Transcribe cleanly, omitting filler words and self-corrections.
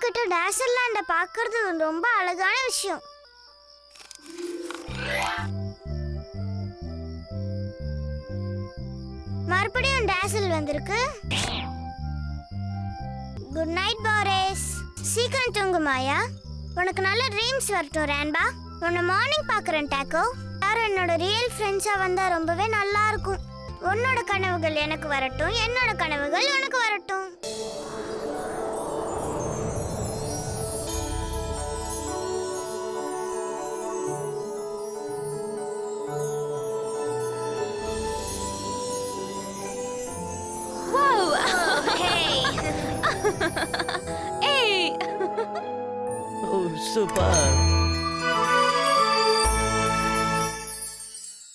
கிட்ட டேசர்லாண்ட பார்க்கிறது ரொம்ப அழகான விஷயம். மறுபடியும் டேசல் வந்திருக்கு. Good night Paris. சீக்கிரம் தூங்கு மாயா. உனக்கு நல்ல ட்ரீம்ஸ் வரட்டும் ரேன்பா. உன்னை மார்னிங் பார்க்குறேன் டாக்கோ. யாரும் என்னோட ரியல் ஃப்ரெண்ட்ஸாக வந்தால் ரொம்பவே நல்லா இருக்கும். உன்னோட கனவுகள் எனக்கு வரட்டும், என்னோட கனவுகள் உனக்கு வரட்டும். ஓ சூப்பர்.